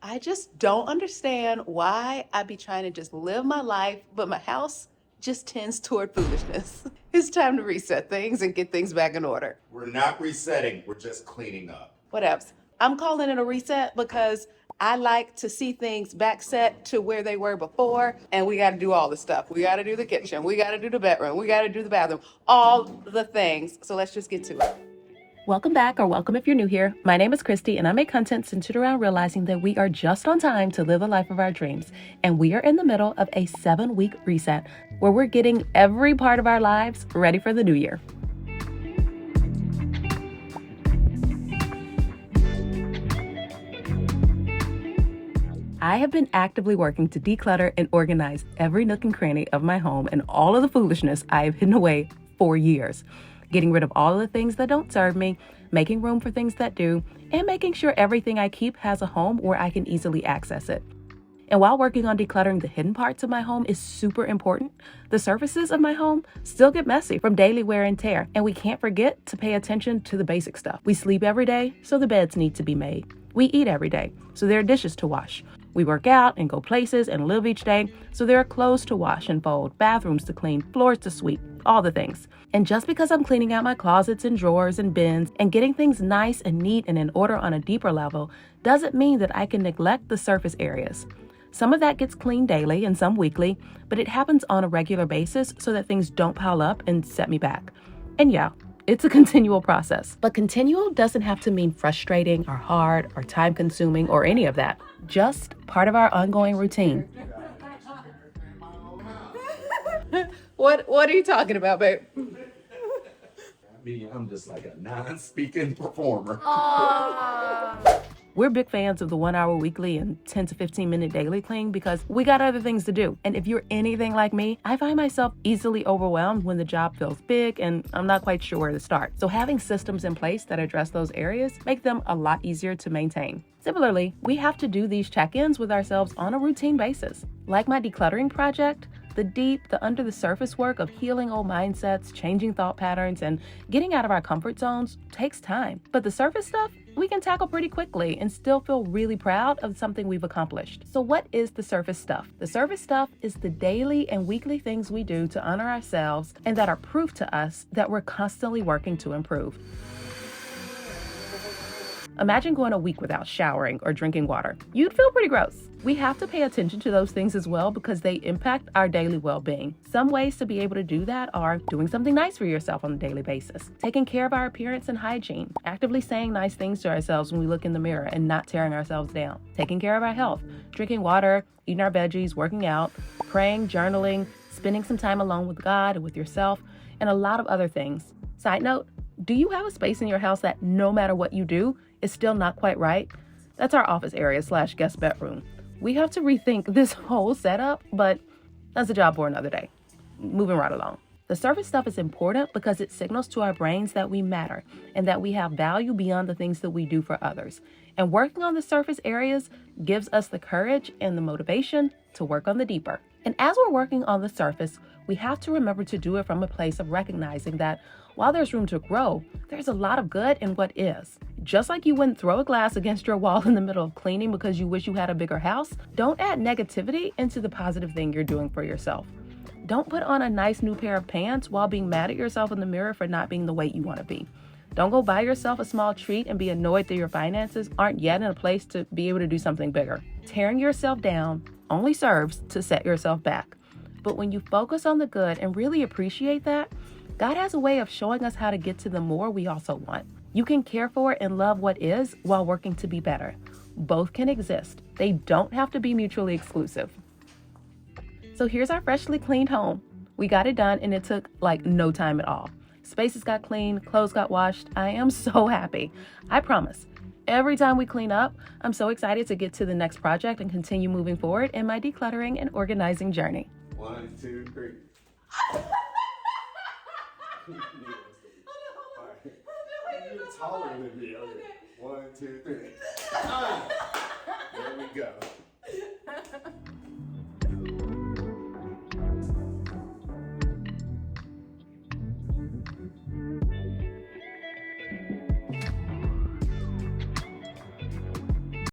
I just don't understand why I be trying to just live my life, but my house just tends toward foolishness. It's time to reset things and get things back in order. We're not resetting, we're just cleaning up. Whatevs. I'm calling it a reset because I like to see things back set to where they were before, and we got to do all the stuff. We got to do the kitchen, we got to do the bedroom, we got to do the bathroom, all the things. So let's just get to it. Welcome back, or welcome if you're new here. My name is Christy, and I make content centered around realizing that we are just on time to live the life of our dreams. And we are in the middle of a 7-week reset where we're getting every part of our lives ready for the new year. I have been actively working to declutter and organize every nook and cranny of my home and all of the foolishness I have hidden away for years. Getting rid of all of the things that don't serve me, making room for things that do, and making sure everything I keep has a home where I can easily access it. And while working on decluttering the hidden parts of my home is super important, the surfaces of my home still get messy from daily wear and tear, and we can't forget to pay attention to the basic stuff. We sleep every day, so the beds need to be made. We eat every day, so there are dishes to wash. We work out and go places and live each day, so there are clothes to wash and fold, bathrooms to clean, floors to sweep, all the things. And just because I'm cleaning out my closets and drawers and bins and getting things nice and neat and in order on a deeper level doesn't mean that I can neglect the surface areas. Some of that gets cleaned daily and some weekly, but it happens on a regular basis so that things don't pile up and set me back. And yeah, it's a continual process. But continual doesn't have to mean frustrating or hard or time-consuming or any of that. Just part of our ongoing routine. What are you talking about, babe? I'm just like a non-speaking performer. We're big fans of the 1-hour weekly and 10 to 15 minute daily clean because we got other things to do. And if you're anything like me, I find myself easily overwhelmed when the job feels big and I'm not quite sure where to start. So having systems in place that address those areas make them a lot easier to maintain. Similarly, we have to do these check-ins with ourselves on a routine basis. Like my decluttering project, the deep, the under the surface work of healing old mindsets, changing thought patterns, and getting out of our comfort zones takes time. But the surface stuff, we can tackle pretty quickly and still feel really proud of something we've accomplished. So what is the surface stuff? The surface stuff is the daily and weekly things we do to honor ourselves and that are proof to us that we're constantly working to improve. Imagine going a week without showering or drinking water. You'd feel pretty gross. We have to pay attention to those things as well because they impact our daily well-being. Some ways to be able to do that are doing something nice for yourself on a daily basis, taking care of our appearance and hygiene, actively saying nice things to ourselves when we look in the mirror and not tearing ourselves down, taking care of our health, drinking water, eating our veggies, working out, praying, journaling, spending some time alone with God and with yourself, and a lot of other things. Side note, do you have a space in your house that no matter what you do, is still not quite right? That's our office area / guest bedroom. We have to rethink this whole setup, but that's a job for another day. Moving right along. The surface stuff is important because it signals to our brains that we matter and that we have value beyond the things that we do for others. And working on the surface areas gives us the courage and the motivation to work on the deeper. And as we're working on the surface, we have to remember to do it from a place of recognizing that while there's room to grow, there's a lot of good in what is. Just like you wouldn't throw a glass against your wall in the middle of cleaning because you wish you had a bigger house, don't add negativity into the positive thing you're doing for yourself. Don't put on a nice new pair of pants while being mad at yourself in the mirror for not being the weight you want to be. Don't go buy yourself a small treat and be annoyed that your finances aren't yet in a place to be able to do something bigger. Tearing yourself down only serves to set yourself back. But when you focus on the good and really appreciate that, God has a way of showing us how to get to the more we also want. You can care for and love what is while working to be better. Both can exist. They don't have to be mutually exclusive. So here's our freshly cleaned home. We got it done and it took like no time at all. Spaces got cleaned, clothes got washed. I am so happy. I promise. Every time we clean up, I'm so excited to get to the next project and continue moving forward in my decluttering and organizing journey. 1, 2, 3. You're taller than me. Okay. 1, 2, 3. There we go.